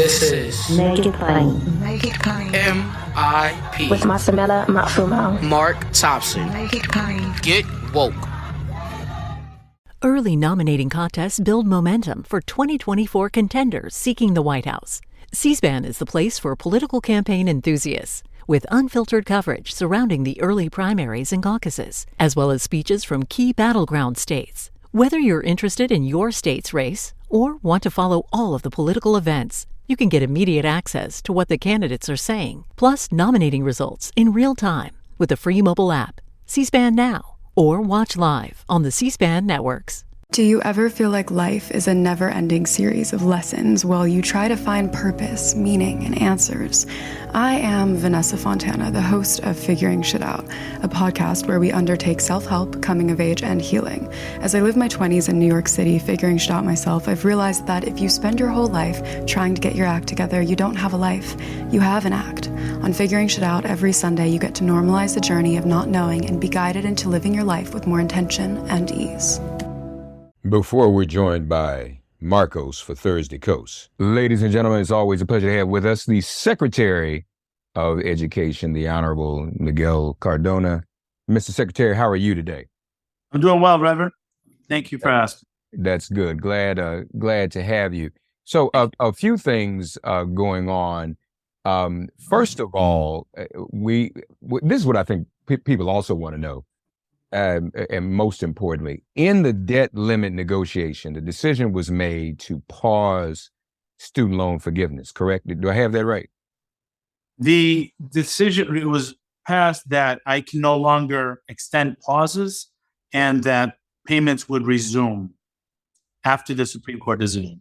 This is Make it plain. Make it plain. MIP With Masamela Matfumo. Mark Thompson. Make it plain. Get woke. Early nominating contests build momentum for 2024 contenders seeking the White House. C-SPAN is the place for political campaign enthusiasts, with unfiltered coverage surrounding the early primaries and caucuses, as well as speeches from key battleground states. Whether you're interested in your state's race or want to follow all of the political events, you can get immediate access to what the candidates are saying, plus nominating results in real time with the free mobile app, C-SPAN Now, or watch live on the C-SPAN networks. Do you ever feel like life is a never-ending series of lessons while you try to find purpose, meaning, and answers? I am Vanessa Fontana, the host of Figuring Shit Out, a podcast where we undertake self-help, coming of age, and healing. As I live my 20s in New York City figuring shit out myself, I've realized that if you spend your whole life trying to get your act together, you don't have a life. You have an act. On Figuring Shit Out, every Sunday, you get to normalize the journey of not knowing and be guided into living your life with more intention and ease. Before we're joined by Markos for Thursday Kos. Ladies and gentlemen, it's always a pleasure to have with us the Secretary of Education, the Honorable Miguel Cardona. Mr. Secretary, how are you today? I'm doing well, Reverend. Thank you for asking. That's good. Glad to have you. So a few things going on. First of all, this is what I think people also want to know. And most importantly, in the debt limit negotiation, the decision was made to pause student loan forgiveness, correct? Do I have that right? The decision, it was passed that I can no longer extend pauses and that payments would resume after the Supreme Court decision.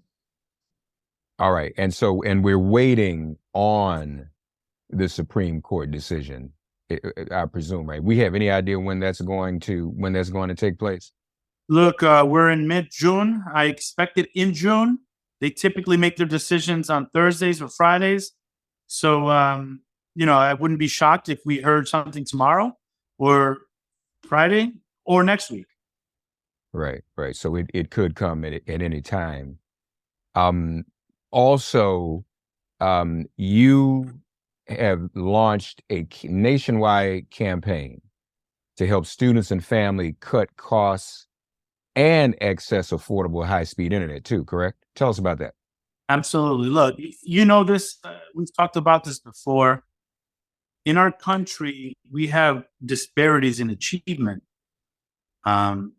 All right. And we're waiting on the Supreme Court decision, I presume, right? We have any idea when that's going to take place? Look, we're in mid-June. I expect it in June. They typically make their decisions on Thursdays or Fridays. So, I wouldn't be shocked if we heard something tomorrow or Friday or next week. Right. So it could come at any time. Also, you have launched a nationwide campaign to help students and family cut costs and access affordable high-speed internet too, correct? Tell us about that. Absolutely. Look, you know this, we've talked about this before. In our country, we have disparities in achievement in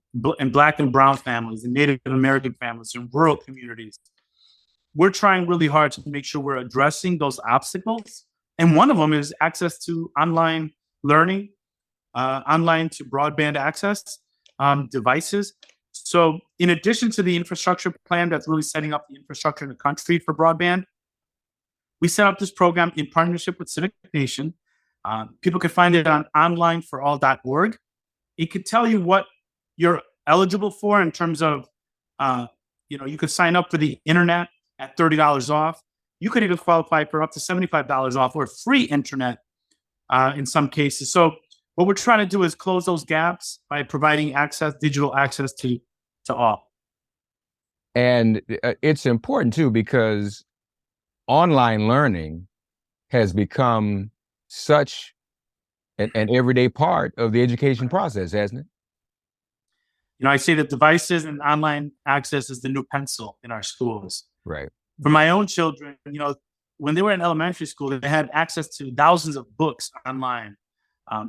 Black and brown families, and Native American families, and rural communities. We're trying really hard to make sure we're addressing those obstacles. And one of them is access to online learning, online to broadband access devices. So in addition to the infrastructure plan that's really setting up the infrastructure in the country for broadband, we set up this program in partnership with Civic Nation. People can find it on onlineforall.org. It could tell you what you're eligible for in terms of, you could sign up for the internet at $30 off. You could even qualify for up to $75 off or free internet in some cases. So what we're trying to do is close those gaps by providing digital access to all. And it's important too, because online learning has become such an everyday part of the education process, hasn't it? I say that devices and online access is the new pencil in our schools. Right. For my own children, when they were in elementary school, they had access to thousands of books online.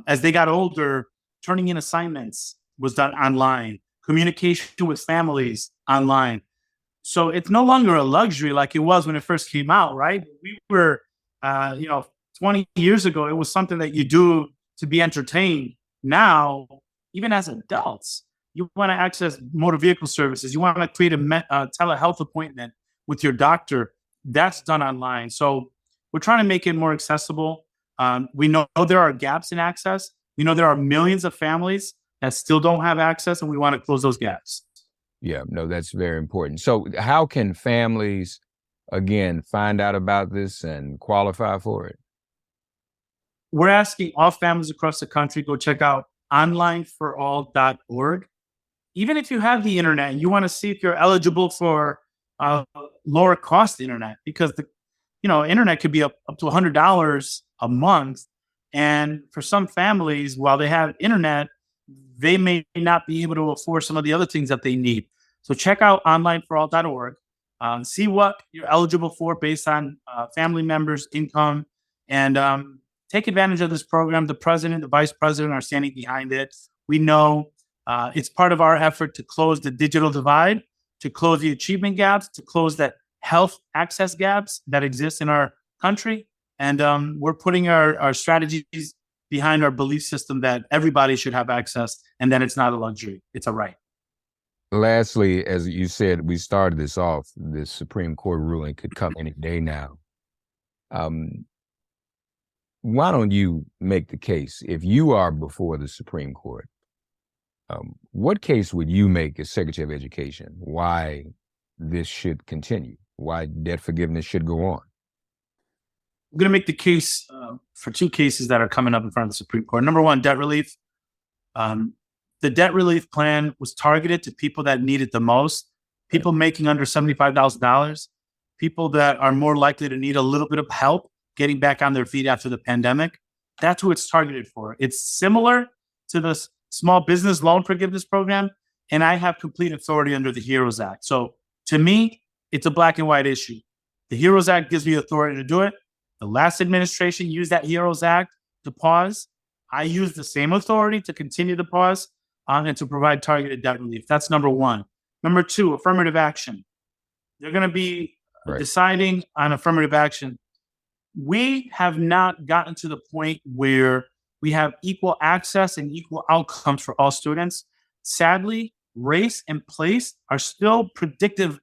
As they got older, turning in assignments was done online. Communication with families online. So it's no longer a luxury like it was when it first came out, right? We were, 20 years ago, it was something that you do to be entertained. Now, even as adults, you want to access motor vehicle services. You want to create a telehealth appointment with your doctor. That's done online. So we're trying to make it more accessible. We know there are gaps in access. We know there are millions of families that still don't have access, and we want to close those gaps. Yeah, no, that's very important. So how can families, again, find out about this and qualify for it? We're asking all families across the country, go check out onlineforall.org. Even if you have the internet and you want to see if you're eligible for lower cost internet, because internet could be up to $100 a month. And for some families, while they have internet, they may not be able to afford some of the other things that they need. So check out onlineforall.org, see what you're eligible for based on family members' income, and take advantage of this program. The president, the vice president are standing behind it. We know it's part of our effort to close the digital divide, to close the achievement gaps, to close that health access gaps that exist in our country. And we're putting our strategies behind our belief system that everybody should have access and that it's not a luxury, it's a right. Lastly, as you said, we started this off, this Supreme Court ruling could come any day now. Why don't you make the case, if you are before the Supreme Court, what case would you make as Secretary of Education, why this should continue, why debt forgiveness should go on? I'm going to make the case for two cases that are coming up in front of the Supreme Court. Number one, debt relief. The debt relief plan was targeted to people that need it the most, people making under $75,000, people that are more likely to need a little bit of help getting back on their feet after the pandemic. That's who it's targeted for. It's similar to the Small Business Loan Forgiveness Program, and I have complete authority under the HEROES Act. So to me, it's a black and white issue. The HEROES Act gives me authority to do it. The last administration used that HEROES Act to pause. I use the same authority to continue the pause and to provide targeted debt relief. That's number one. Number two, affirmative action. They're going to be deciding on affirmative action. We have not gotten to the point where we have equal access and equal outcomes for all students. Sadly, race and place are still predictors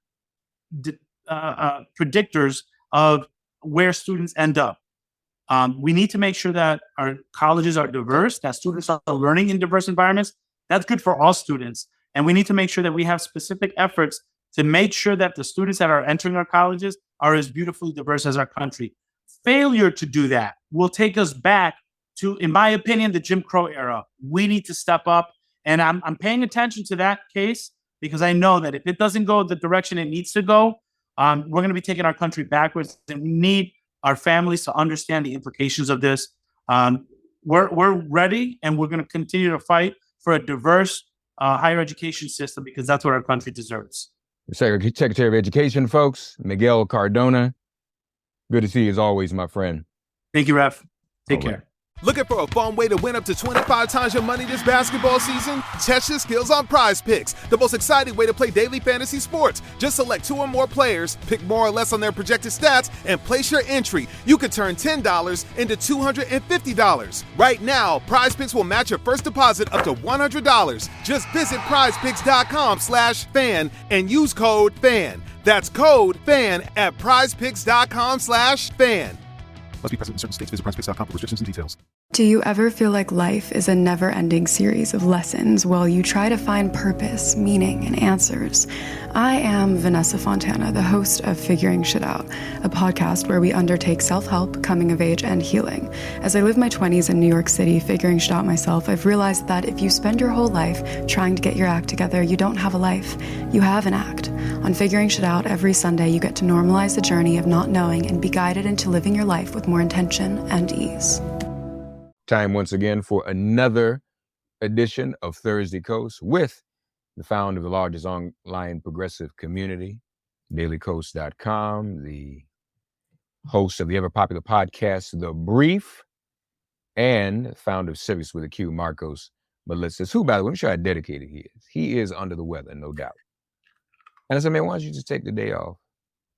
of where students end up. We need to make sure that our colleges are diverse, that students are learning in diverse environments. That's good for all students. And we need to make sure that we have specific efforts to make sure that the students that are entering our colleges are as beautifully diverse as our country. Failure to do that will take us back to, in my opinion, the Jim Crow era. We need to step up. And I'm paying attention to that case because I know that if it doesn't go the direction it needs to go, we're going to be taking our country backwards. And we need our families to understand the implications of this. We're ready, and we're going to continue to fight for a diverse higher education system because that's what our country deserves. Secretary of Education, folks, Miguel Cardona. Good to see you as always, my friend. Thank you, Ref. Take care. Looking for a fun way to win up to 25 times your money this basketball season? Test your skills on Prize Picks, the most exciting way to play daily fantasy sports. Just select 2 or more players, pick more or less on their projected stats, and place your entry. You could turn $10 into $250. Right now, Prize Picks will match your first deposit up to $100. Just visit prizepicks.com/fan and use code FAN. That's code FAN at prizepicks.com/fan. Must be present in certain states. Visit prizepicks.com for restrictions and details. Do you ever feel like life is a never-ending series of lessons while you try to find purpose, meaning, and answers? I am Vanessa Fontana, the host of Figuring Shit Out, a podcast where we undertake self-help, coming of age, and healing. As I live my 20s in New York City figuring shit out myself, I've realized that if you spend your whole life trying to get your act together, you don't have a life. You have an act. On Figuring Shit Out, every Sunday, you get to normalize the journey of not knowing and be guided into living your life with more intention and ease. Time once again for another edition of Thursday Kos with the founder of the largest online progressive community, dailykos.com, the host of the ever popular podcast, The Brief, and founder of Civics with a Q, Markos. But let's just, who, by the way, I'm sure how dedicated he is. He is under the weather, no doubt. And I said, man, why don't you just take the day off?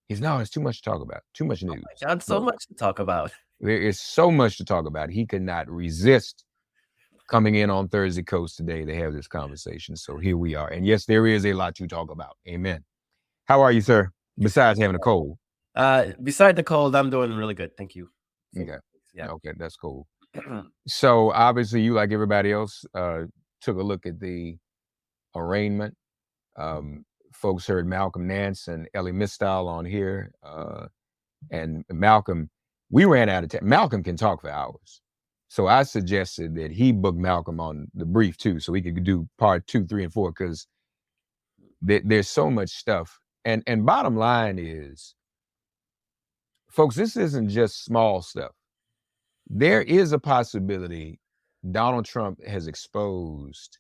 He's, no, it's too much to talk about, too much news. Oh my God, so much to talk about. There is so much to talk about. He could not resist coming in on Thursday Kos today to have this conversation. So here we are. And yes, there is a lot to talk about. Amen. How are you, sir? Besides having a cold. Beside the cold, I'm doing really good. Thank you. Okay. Yeah. Okay, that's cool. So obviously you, like everybody else, took a look at the arraignment. Folks heard Malcolm Nance and Ellie Mistal on here. And Malcolm, we ran out of time. Malcolm can talk for hours. So I suggested that he book Malcolm on The Brief too, so we could do part 2, 3, and 4, because there's so much stuff. And bottom line is, folks, this isn't just small stuff. There is a possibility Donald Trump has exposed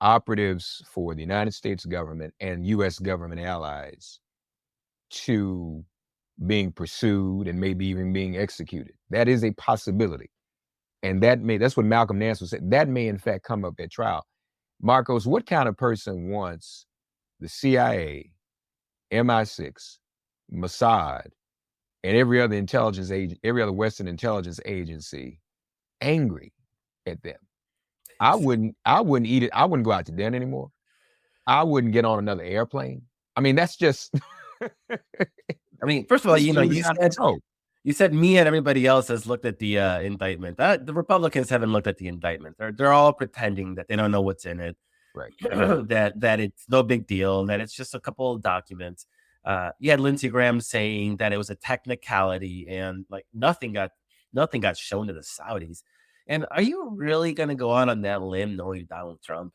operatives for the United States government and U.S. government allies to being pursued and maybe even being executed. That is a possibility. And that's what Malcolm Nance was saying. That may in fact come up at trial. Markos, what kind of person wants the CIA, MI6, Mossad, and every other intelligence agent, every other Western intelligence agency angry at them? I wouldn't eat it. I wouldn't go out to dinner anymore. I wouldn't get on another airplane. I mean, that's just I mean, first of all, you said me and everybody else has looked at the indictment. The Republicans haven't looked at the indictment. They're all pretending that they don't know what's in it. Right. that it's no big deal, that it's just a couple of documents. You had Lindsey Graham saying that it was a technicality and like nothing got shown to the Saudis. And are you really going to go on that limb knowing Donald Trump?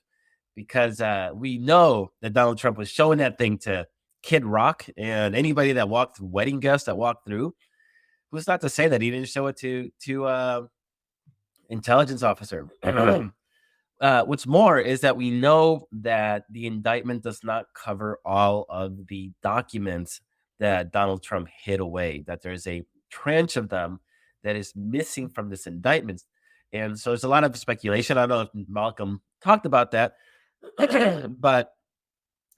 Because we know that Donald Trump was showing that thing to Kid Rock and anybody that walked through, wedding guests that walked through. Who's not to say that he didn't show it to intelligence officer? What's more is that we know that the indictment does not cover all of the documents that Donald Trump hid away, that there's a tranche of them that is missing from this indictment. And so there's a lot of speculation. I don't know if Malcolm talked about that, but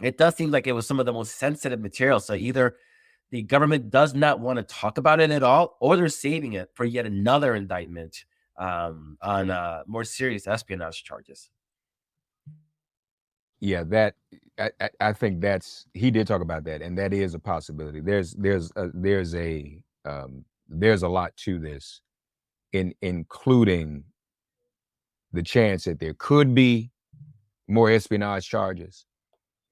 it does seem like it was some of the most sensitive material. So either the government does not want to talk about it at all, or they're saving it for yet another indictment on more serious espionage charges. Yeah, I think he did talk about that, and that is a possibility. There's a lot to this, including the chance that there could be more espionage charges.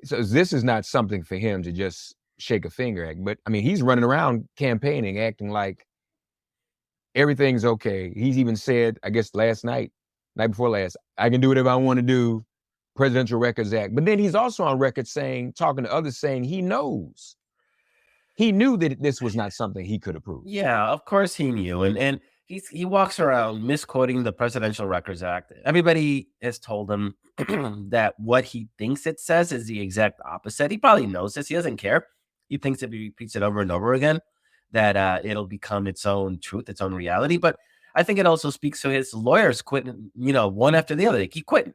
So this is not something for him to just shake a finger at. But I mean, he's running around campaigning, acting like everything's okay. He's even said, I guess night before last, I can do whatever I want to do, Presidential Records Act. But then he's also on record talking to others, saying he knew that this was not something he could approve. Yeah, of course he knew. And he walks around misquoting the Presidential Records Act. Everybody has told him that what he thinks it says is the exact opposite. He probably knows this. He doesn't care. He thinks if he repeats it over and over again, that it'll become its own truth, its own reality. But I think it also speaks to his lawyers quitting, one after the other. They keep quitting.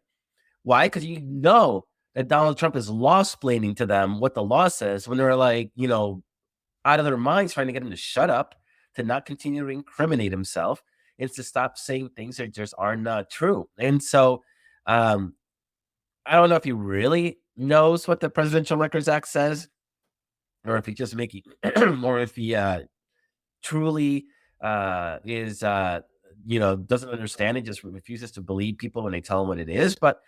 Why? Because you know that Donald Trump is law-splaining to them what the law says when they're like, out of their minds trying to get him to shut up, to not continue to incriminate himself, and to stop saying things that just are not true. And so I don't know if he really knows what the Presidential Records Act says, or if he just making, or if he truly is, doesn't understand and just refuses to believe people when they tell him what it is. But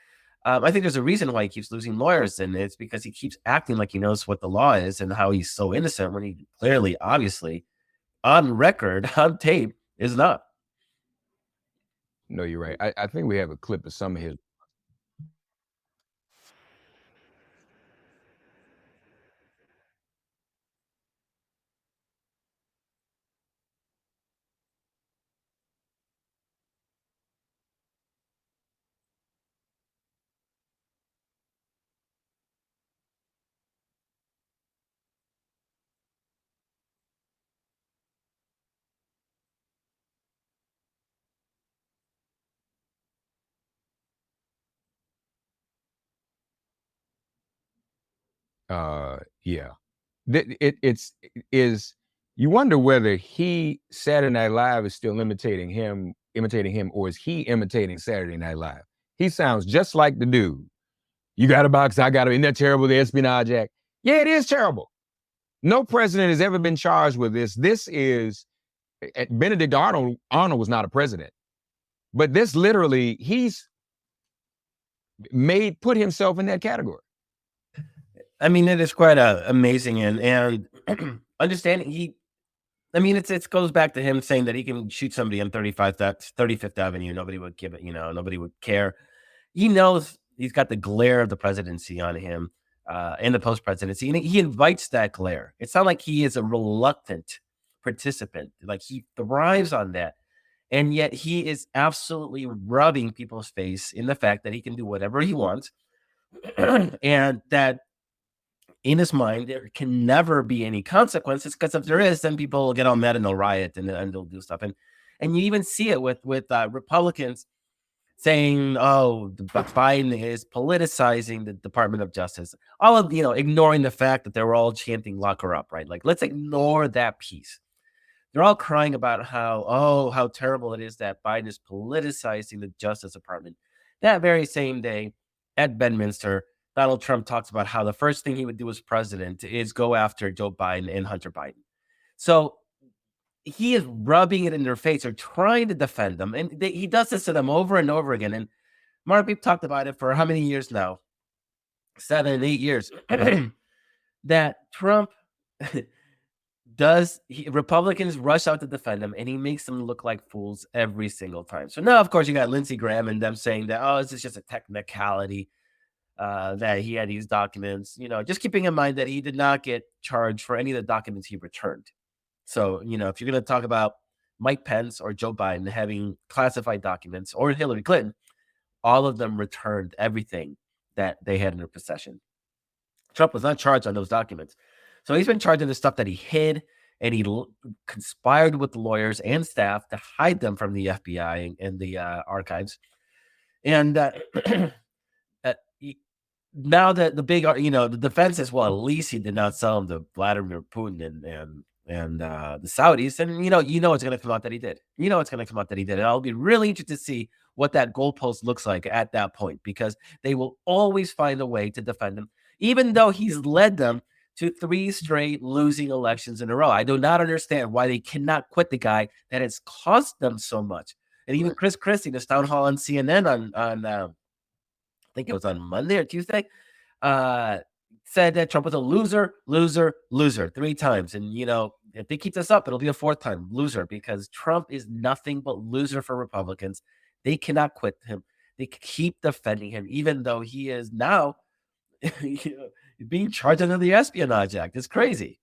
I think there's a reason why he keeps losing lawyers, and it's because he keeps acting like he knows what the law is and how he's so innocent when he clearly, obviously, on record, on tape, is not. No, you're right. I think we have a clip of some of his. Yeah. You wonder whether Saturday Night Live is still imitating him, or is he imitating Saturday Night Live? He sounds just like the dude. You got a box, I got it. Isn't that terrible, the Espionage Act? Yeah, it is terrible. No president has ever been charged with this. This is, Benedict Arnold was not a president. But this literally, he's put himself in that category. I mean, it is quite amazing and understanding it goes back to him saying that he can shoot somebody on 35th Avenue. Nobody would give it, nobody would care. He knows he's got the glare of the presidency on him and the post-presidency, and he invites that glare. It's not like he is a reluctant participant. Like, he thrives on that. And yet he is absolutely rubbing people's face in the fact that he can do whatever he wants. And that in his mind, there can never be any consequences, because if there is, then people will get all mad and they'll riot and they'll do stuff. And you even see it with Republicans saying, "Oh, Biden is politicizing the Department of Justice." All of, ignoring the fact that they were all chanting "lock her up," right? Like, let's ignore that piece. They're all crying about how terrible it is that Biden is politicizing the Justice Department. That very same day at Bedminster, Donald Trump talks about how the first thing he would do as president is go after Joe Biden and Hunter Biden. So he is rubbing it in their face or trying to defend them. And he does this to them over and over again. And Mark, we've talked about it for how many years now? 7, 8 years. That Trump Republicans rush out to defend him, and he makes them look like fools every single time. So now, of course, you got Lindsey Graham and them saying that, this is just a technicality, that he had these documents, just keeping in mind that he did not get charged for any of the documents he returned. So, if you're going to talk about Mike Pence or Joe Biden having classified documents, or Hillary Clinton, all of them returned everything that they had in their possession. Trump was not charged on those documents. So he's been charged with the stuff that he hid, and he conspired with lawyers and staff to hide them from the FBI and the archives. And now that the big, the defense is, well, at least he did not sell them to Vladimir Putin and the Saudis. And, it's going to come out that he did. It's going to come out that he did. And I'll be really interested to see what that goalpost looks like at that point, because they will always find a way to defend him, even though he's led them to 3 straight losing elections in a row. I do not understand why they cannot quit the guy that has cost them so much. And even Chris Christie, this town hall on CNN on I think it was on Monday or Tuesday, said that Trump was a loser, 3 times. And, if they keep this up, it'll be a 4th time loser, because Trump is nothing but loser for Republicans. They cannot quit him. They keep defending him, even though he is now being charged under the Espionage Act. It's crazy.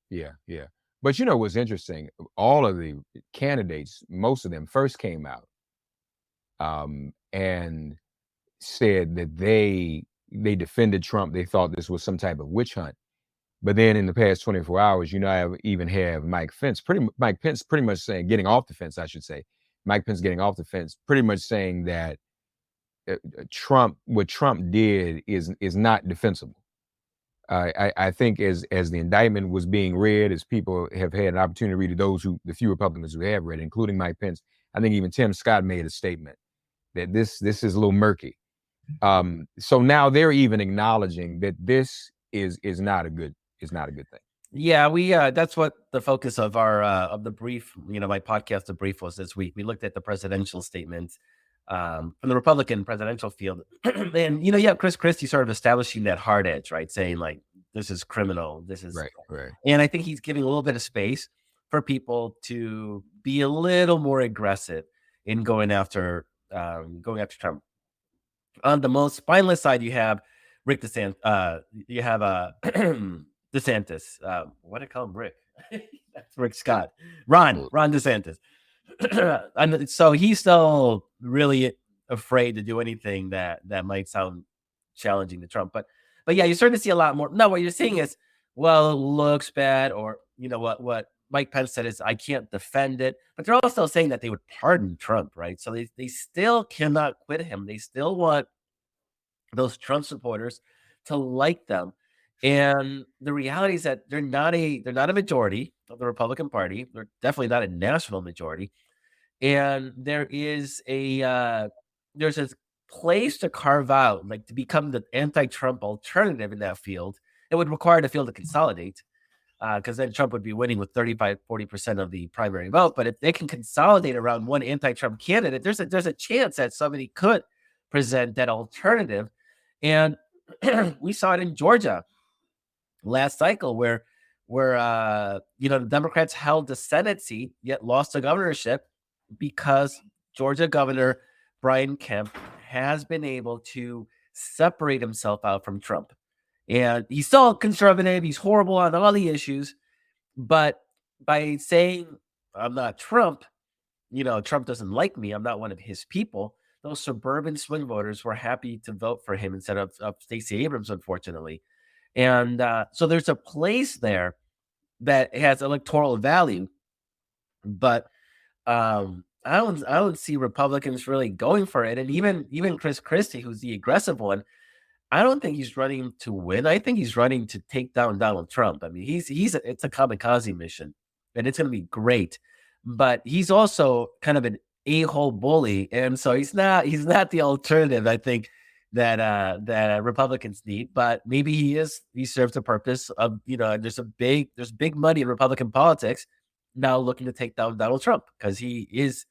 Yeah. But what's interesting? All of the candidates, most of them, first came out and said that they defended Trump. They thought this was some type of witch hunt. But then in the past 24 hours, I even have Mike Pence pretty much saying, getting off the fence, I should say. Mike Pence getting off the fence, pretty much saying that what Trump did is not defensible. I think as the indictment was being read, as people have had an opportunity to read it, the few Republicans who have read it, including Mike Pence, I think even Tim Scott made a statement that this is a little murky. So now they're even acknowledging that this is not a good thing. Yeah, we that's what the focus of our of the brief, my podcast, The Brief, was this week. We looked at the presidential statements from the Republican presidential field. And, you have Chris Christie sort of establishing that hard edge, right? Saying, like, this is criminal. This is right. And I think he's giving a little bit of space for people to be a little more aggressive in going after Trump. On the most spineless side, you have Rick DeSantis. You have DeSantis. What do I call him? Rick. That's Rick Scott. Ron DeSantis. And so he's still really afraid to do anything that might sound challenging to Trump. But yeah, you're starting to see a lot more. No, what you're seeing is, well, it looks bad, or what Mike Pence said is, I can't defend it. But they're also saying that they would pardon Trump, right? So they still cannot quit him. They still want those Trump supporters to like them. And the reality is that they're not a majority of the Republican Party. They're definitely not a national majority. And there's a place to carve out, like, to become the anti-Trump alternative in that field. It would require the field to consolidate, because then Trump would be winning with 35-40% of the primary vote. But if they can consolidate around one anti-Trump candidate, there's a chance that somebody could present that alternative. And we saw it in Georgia last cycle, where the Democrats held the Senate seat yet lost the governorship, because Georgia Governor Brian Kemp has been able to separate himself out from Trump. And he's still conservative. He's horrible on all the issues, but by saying I'm not Trump, Trump doesn't like me, I'm not one of his people, those suburban swing voters were happy to vote for him instead of Stacey Abrams, unfortunately. And so there's a place there that has electoral value, but I don't see Republicans really going for it. And even Chris Christie, who's the aggressive one, I don't think he's running to win. I think he's running to take down Donald Trump. I mean, it's a kamikaze mission, and it's going to be great. But he's also kind of an a-hole bully, and so he's not the alternative, I think, that Republicans need. But maybe he is. He serves a purpose of, there's big money in Republican politics now looking to take down Donald Trump because he is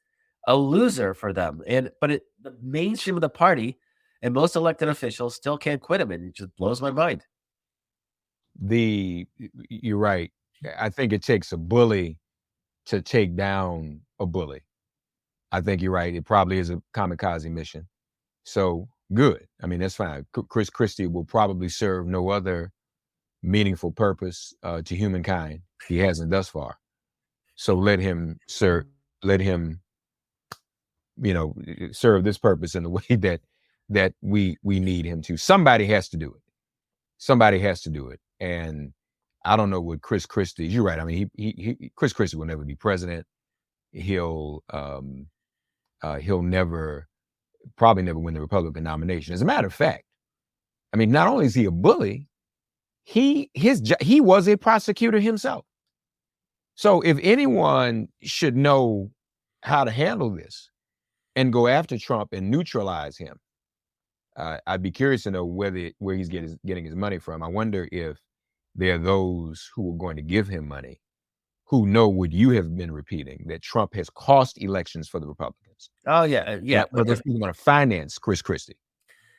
a loser for them. But the mainstream of the party and most elected officials still can't quit him, and it just blows my mind. You're right. I think it takes a bully to take down a bully. I think you're right. It probably is a kamikaze mission. So good. I mean, that's fine. Chris Christie will probably serve no other meaningful purpose to humankind. He hasn't thus far. So let him serve. Let him, serve this purpose in the way that we need him to. Somebody has to do it. Somebody has to do it. And I don't know what Chris Christie. You're right. I mean, Chris Christie will never be president. He'll probably never win the Republican nomination. As a matter of fact, I mean, not only is he a bully, he was a prosecutor himself. So if anyone should know how to handle this and go after Trump and neutralize him, I'd be curious to know where he's getting his money from. I wonder if there are those who are going to give him money who know what you have been repeating, that Trump has cost elections for the Republicans. Oh yeah, yeah. But they're going to finance Chris Christie.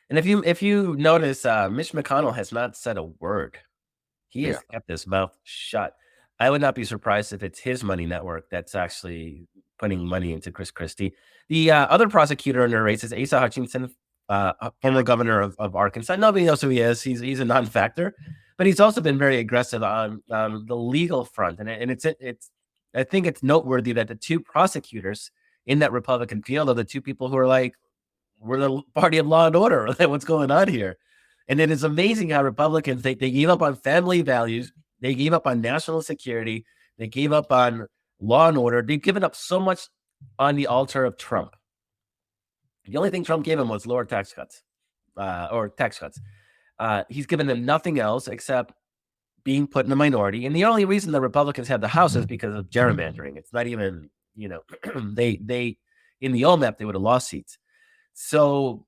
And if you notice, Mitch McConnell has not said a word. He has kept his mouth shut. I would not be surprised if it's his money network that's actually putting money into Chris Christie. The other prosecutor in the race is Asa Hutchinson, former governor of Arkansas. Nobody knows who he is. He's a non-factor, but he's also been very aggressive on the legal front. And it's I think it's noteworthy that the two prosecutors in that Republican field are the two people who are like, we're the party of law and order. What's going on here? And it is amazing how Republicans, they gave up on family values. They gave up on national security. They gave up on law and order. They've given up so much on the altar of Trump. The only thing Trump gave him was lower tax cuts, or tax cuts. He's given them nothing else except being put in the minority. And the only reason the Republicans have the House is because of gerrymandering. It's not even, they in the OMAP, they would have lost seats. So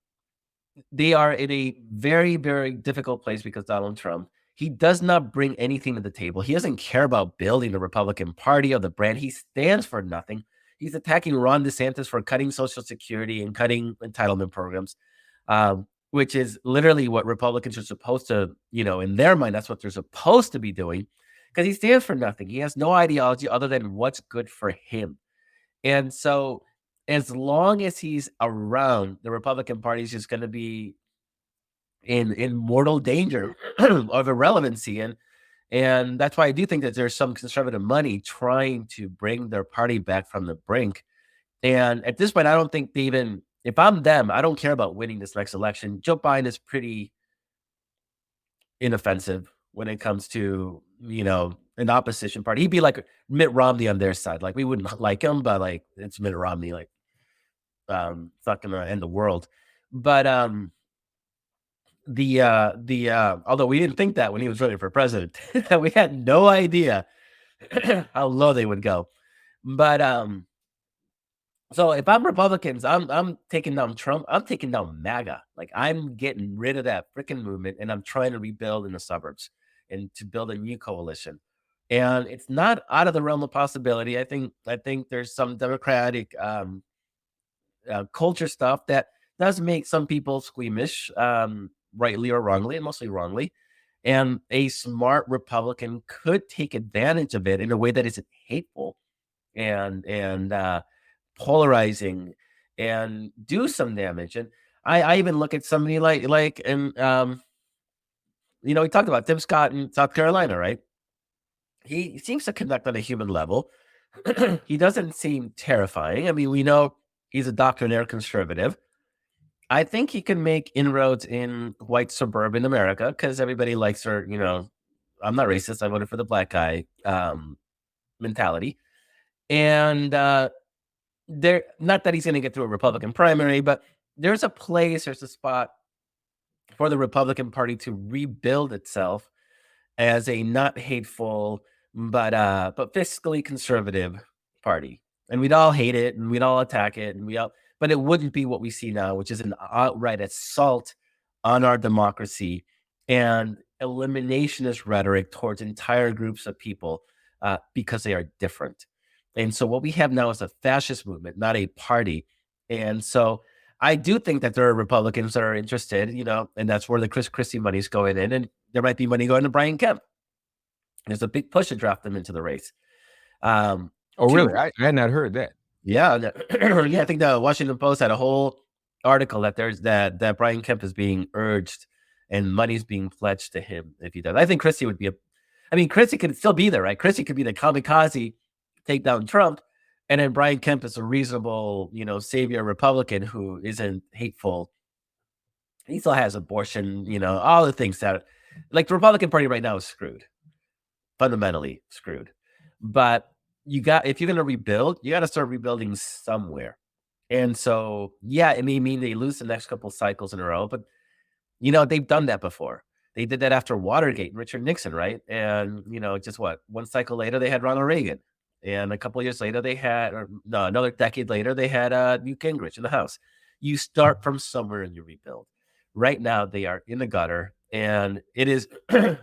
they are in a very, very difficult place because Donald Trump, he does not bring anything to the table. He doesn't care about building the Republican Party or the brand. He stands for nothing. He's attacking Ron DeSantis for cutting Social Security and cutting entitlement programs, which is literally what Republicans are supposed to, in their mind, that's what they're supposed to be doing, because he stands for nothing. He has no ideology other than what's good for him. And so as long as he's around, the Republican Party is just going to be in mortal danger of irrelevancy. And that's why I do think that there's some conservative money trying to bring their party back from the brink. And at this point, I don't think they even, if I'm them, I don't care about winning this next election. Joe Biden is pretty inoffensive when it comes to, an opposition party. He'd be like Mitt Romney on their side. Like, we wouldn't like him, but like, it's Mitt Romney, like, not gonna end the world. But although we didn't think that when he was running for president, we had no idea how low they would go. But so if I'm Republicans, I'm taking down Trump. I'm taking down MAGA. Like, I'm getting rid of that freaking movement, and I'm trying to rebuild in the suburbs and to build a new coalition. And it's not out of the realm of possibility. I think there's some Democratic culture stuff that does make some people squeamish, rightly or wrongly, and mostly wrongly. And a smart Republican could take advantage of it in a way that isn't hateful and polarizing and do some damage. And I even look at somebody we talked about Tim Scott in South Carolina, right? he seems to connect on a human level. He doesn't seem terrifying. I mean, we know he's a doctrinaire conservative. I think he can make inroads in white suburban America because everybody likes her, I'm not racist. I voted for the black guy mentality. And there, not that he's going to get through a Republican primary, but there's a spot for the Republican Party to rebuild itself as a not hateful but fiscally conservative party. And we'd all hate it and we'd all attack it but it wouldn't be what we see now, which is an outright assault on our democracy and eliminationist rhetoric towards entire groups of people because they are different. And so what we have now is a fascist movement, not a party. And so I do think that there are Republicans that are interested, and that's where the Chris Christie money is going in. And there might be money going to Brian Kemp. There's a big push to draft them into the race. Really? I had not heard that. Yeah. I think the Washington Post had a whole article that there's that Brian Kemp is being urged and money's being pledged to him if he does. I think Christie would be Christie could still be there, right? Christie could be the kamikaze, take down Trump. And then Brian Kemp is a reasonable, savior Republican who isn't hateful. He still has abortion, all the things that, like, the Republican Party right now is screwed, fundamentally screwed. But if you're going to rebuild, you got to start rebuilding somewhere. And so, yeah, it may mean they lose the next couple cycles in a row, but, they've done that before. They did that after Watergate and Richard Nixon, right? And, just one cycle later, they had Ronald Reagan. And a couple of years later, another decade later, they had Newt Gingrich in the House. You start from somewhere and you rebuild. Right now, they are in the gutter. And it is, it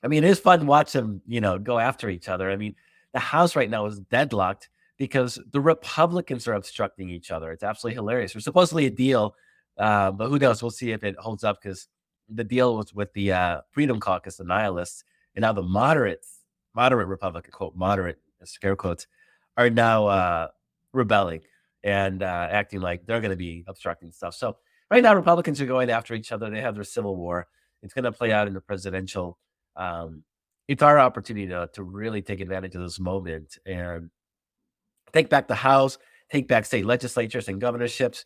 is fun to watch them, go after each other. The House right now is deadlocked because the Republicans are obstructing each other. It's absolutely hilarious. There's supposedly a deal, but who knows? We'll see if it holds up because the deal was with the Freedom Caucus, the nihilists, and now the moderate Republican, quote, moderate, scare quotes, are now rebelling and acting like they're going to be obstructing stuff. So right now, Republicans are going after each other. They have their civil war. It's going to play out in the presidential. It's our opportunity to really take advantage of this moment and take back the House, take back state legislatures and governorships,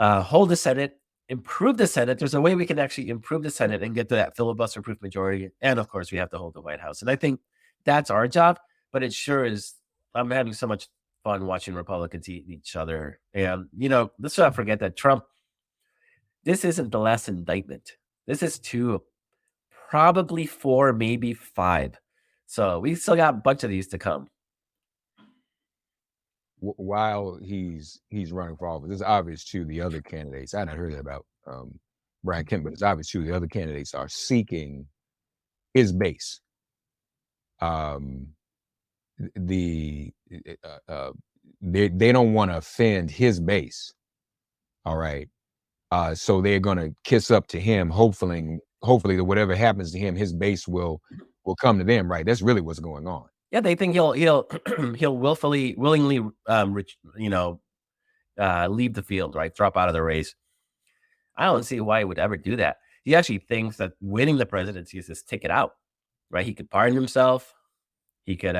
hold the Senate, improve the Senate. There's a way we can actually improve the Senate and get to that filibuster-proof majority. And, of course, we have to hold the White House. And I think that's our job. But it sure is. I'm having so much fun watching Republicans eat each other. And, let's not forget that Trump, this isn't the last indictment. This is 2, probably 4, maybe 5. So we still got a bunch of these to come. While he's running for office, it's obvious to the other candidates. I hadn't heard that about Brian Kemp, but it's obvious too the other candidates are seeking his base. They don't want to offend his base. All right. So they're going to kiss up to him, hopefully that whatever happens to him, his base will come to them. Right. That's really what's going on. Yeah, they think he'll willingly, leave the field, right? Drop out of the race. I don't see why he would ever do that. He actually thinks that winning the presidency is his ticket out, right? He could pardon himself. He could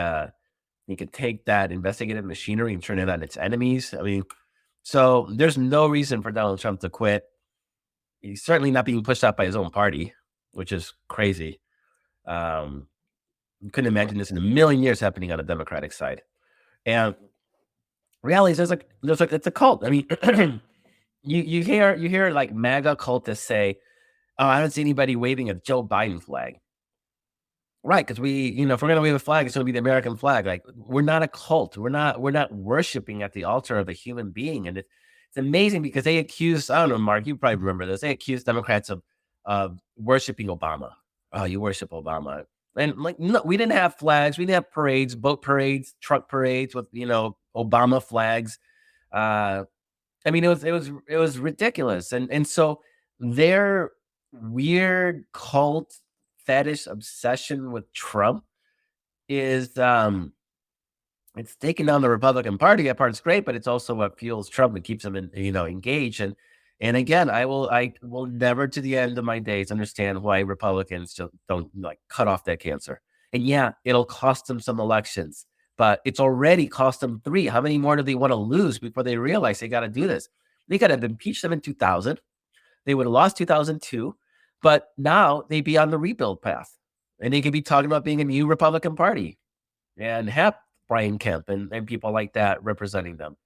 take that investigative machinery and turn it on its enemies. So there's no reason for Donald Trump to quit. He's certainly not being pushed out by his own party, which is crazy. You couldn't imagine this in a million years happening on the Democratic side. And reality is it's a cult. You hear like MAGA cultists say, "Oh, I don't see anybody waving a Joe Biden flag." Right, because if we're gonna wave a flag, it's gonna be the American flag. Like, we're not a cult. We're not worshiping at the altar of a human being. And it's amazing because they accused, I don't know, Mark, you probably remember this. They accused Democrats of worshiping Obama. Oh, you worship Obama. And no, we didn't have flags. We didn't have parades, boat parades, truck parades with Obama flags. It was ridiculous. And so their weird cult fetish obsession with Trump is it's taken down the Republican Party. That part's great, but it's also what fuels Trump and keeps him engaged. And again, I will never to the end of my days understand why Republicans just don't cut off that cancer. And yeah, it'll cost them some elections, but it's already cost them 3. How many more do they want to lose before they realize they got to do this? They got to impeach them in 2000. They would have lost 2002, but now they'd be on the rebuild path, and they could be talking about being a new Republican Party and have Brian Kemp and people like that representing them.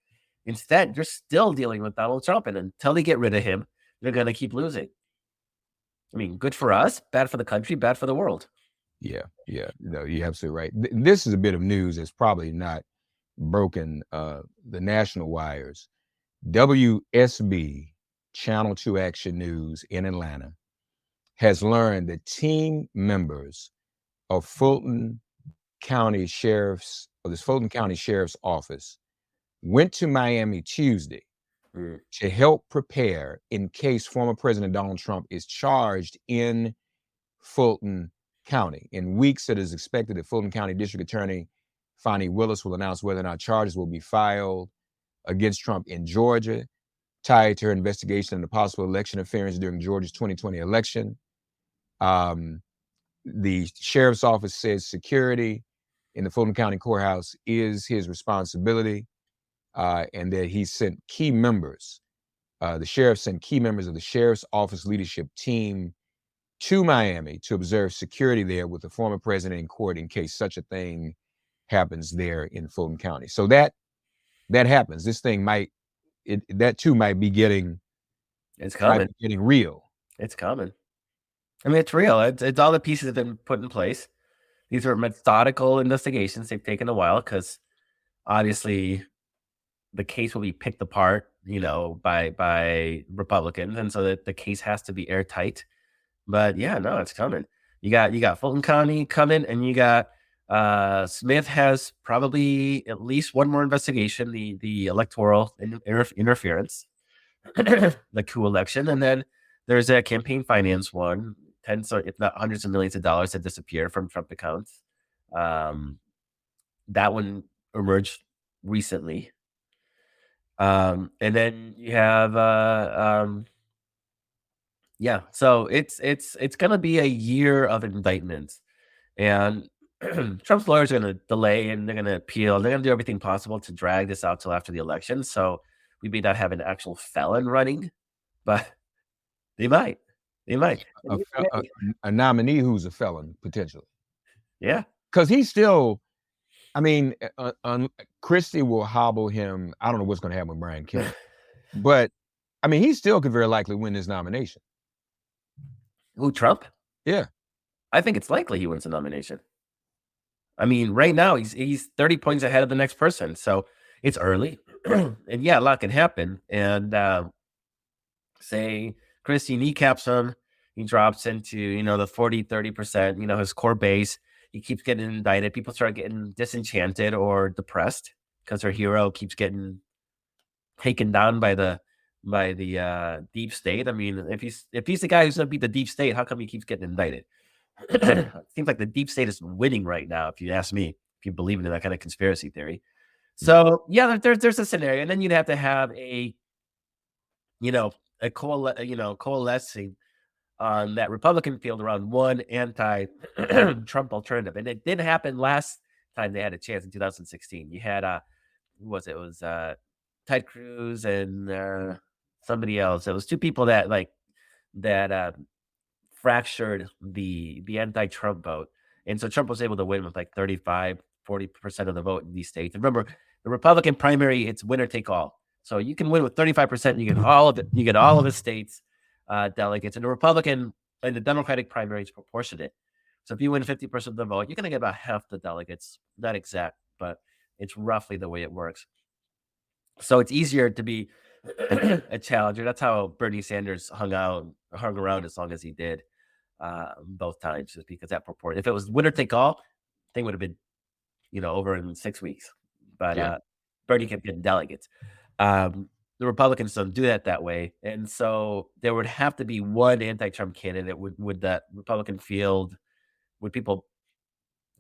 Instead, they're still dealing with Donald Trump, and until they get rid of him, they're going to keep losing. I mean, good for us, bad for the country, bad for the world. Yeah. No, you're absolutely right. This is a bit of news that's probably not broken the national wires. WSB, Channel 2 Action News in Atlanta, has learned that team members of Fulton County Sheriff's Office went to Miami Tuesday to help prepare in case former President Donald Trump is charged in Fulton County. In weeks, it is expected that Fulton County District Attorney Fonnie Willis will announce whether or not charges will be filed against Trump in Georgia, tied to her investigation into possible election interference during Georgia's 2020 election. The sheriff's office says security in the Fulton County Courthouse is his responsibility, and that he sent key members. The sheriff sent key members of the sheriff's office leadership team to Miami to observe security there with the former president in court in case such a thing happens there in Fulton County. So that happens. This thing that too might be getting real. It's coming. I mean, it's real. It's all the pieces have been put in place. These are methodical investigations. They've taken a while because obviously the case will be picked apart, by Republicans, and so that the case has to be airtight. But yeah, no, it's coming. You got Fulton County coming, and you got Smith has probably at least one more investigation, the electoral interference, the coup election, and then there's a campaign finance one, tens or if not hundreds of millions of dollars that disappear from Trump accounts. That one emerged recently. And then you have so it's gonna be a year of indictments, and Trump's lawyers are gonna delay, and they're gonna appeal, and they're gonna do everything possible to drag this out till after the election. So we may not have an actual felon running, but they might. A nominee who's a felon potentially. Yeah, because he's still. I mean, Christie will hobble him. I don't know what's going to happen with Brian Kemp, but I mean, he still could very likely win this nomination. Who, Trump? Yeah, I think it's likely he wins the nomination. I mean, right now he's 30 points ahead of the next person, so it's early, and yeah, a lot can happen. And say Christie kneecaps him, he drops into the 40-30%, his core base. He keeps getting indicted. People start getting disenchanted or depressed because their hero keeps getting taken down by the deep state. I mean, if he's the guy who's going to beat the deep state, how come he keeps getting indicted? It seems like the deep state is winning right now, if you ask me, if you believe in that kind of conspiracy theory. So yeah, there's a scenario, and then you'd have to have a coalescing on that Republican field around one anti-Trump alternative. And it did happen last time they had a chance in 2016. You had, it was Ted Cruz and somebody else. It was two people that fractured the anti-Trump vote. And so Trump was able to win with 35-40% of the vote in these states. And remember, the Republican primary, it's winner take all. So you can win with 35%, you get all of it. You get all of the states. Delegates, and the Republican and the Democratic primary is proportionate. So if you win 50% of the vote, you're going to get about half the delegates. Not exact, but it's roughly the way it works. So it's easier to be a challenger. That's how Bernie Sanders hung around as long as he did both times, just because that proportion. If it was winner take all, thing would have been over in 6 weeks. But Bernie kept getting delegates. The Republicans don't do that way. And so there would have to be one anti-Trump candidate. Would that Republican field, would people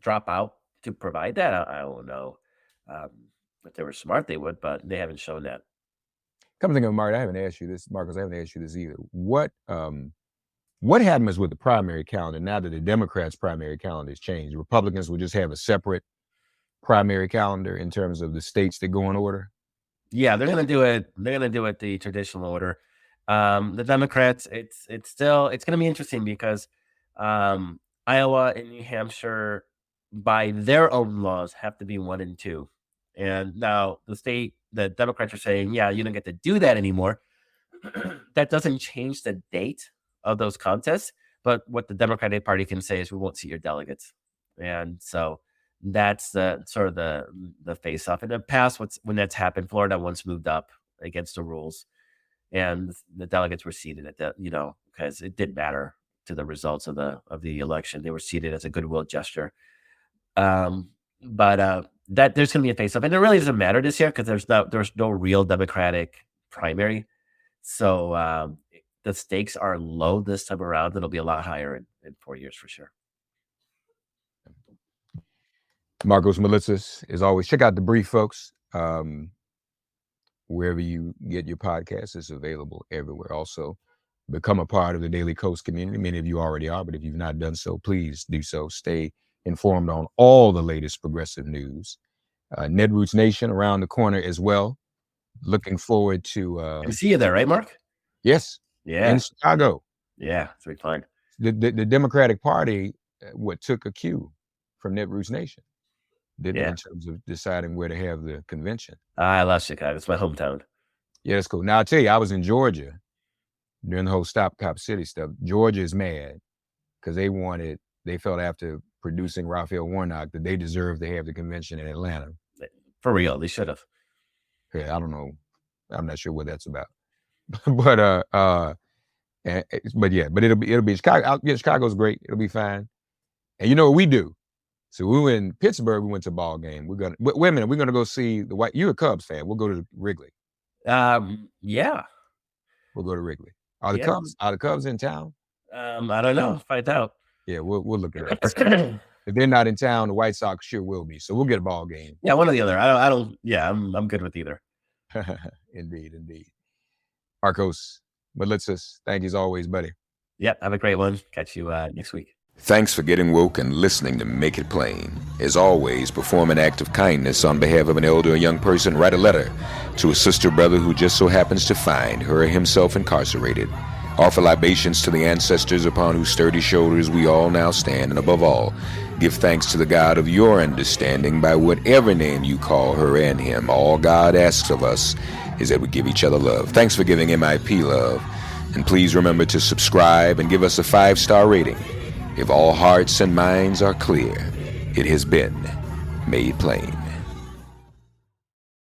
drop out to provide that? I don't know. If they were smart, they would, but they haven't shown that. Come to think of it, Markos, I haven't asked you this either. What What happens with the primary calendar now that the Democrats' primary calendar has changed? Republicans will just have a separate primary calendar in terms of the states that go in order? Yeah, they're gonna do it. They're gonna do it the traditional order. The Democrats, it's gonna be interesting because Iowa and New Hampshire, by their own laws, have to be 1 and 2. And now the Democrats are saying, yeah, you don't get to do that anymore. That doesn't change the date of those contests, but what the Democratic Party can say is we won't see your delegates. And so that's the sort of the face off. In the past, when that's happened, Florida once moved up against the rules, and the delegates were seated at because it didn't matter to the results of the election. They were seated as a goodwill gesture. But that there's going to be a face off, and it really doesn't matter this year because there's no real Democratic primary. So the stakes are low this time around. It'll be a lot higher in 4 years for sure. Markos Melitsas, as always, check out The Brief, folks. Wherever you get your podcasts, it's available everywhere. Also, become a part of the Daily Kos community. Many of you already are, but if you've not done so, please do so. Stay informed on all the latest progressive news. Netroots Nation around the corner as well. Looking forward to... I see you there, right, Mark? Yes. Yeah. In Chicago. Yeah, it's very fun. The Democratic Party, took a cue from Netroots Nation, in terms of deciding where to have the convention. I love Chicago. It's my hometown. Yeah, that's cool. Now, I'll tell you, I was in Georgia during the whole Stop Cop City stuff. Georgia is mad because they felt after producing Raphael Warnock that they deserved to have the convention in Atlanta. For real, they should have. Yeah, I don't know. I'm not sure what that's about. But it'll be Chicago. Chicago's great. It'll be fine. And you know what we do? So we were in Pittsburgh. We went to a ball game. Wait a minute. We're gonna go see the White. You're a Cubs fan. We'll go to Wrigley. Yeah. We'll go to Wrigley. Are the Cubs in town? I don't know. Find out. Yeah, we'll look at it. If they're not in town, the White Sox sure will be. So we'll get a ball game. Yeah, one or the other. I don't. Yeah, I'm good with either. Indeed. Markos Melitsas, thank you as always, buddy. Yep. Have a great one. Catch you next week. Thanks for getting woke and listening to Make It Plain. As always, perform an act of kindness on behalf of an elder or young person. Write a letter to a sister or brother who just so happens to find her or himself incarcerated. Offer libations to the ancestors upon whose sturdy shoulders we all now stand. And above all, give thanks to the God of your understanding by whatever name you call her and him. All God asks of us is that we give each other love. Thanks for giving MIP love. And please remember to subscribe and give us a 5-star rating. If all hearts and minds are clear, it has been made plain.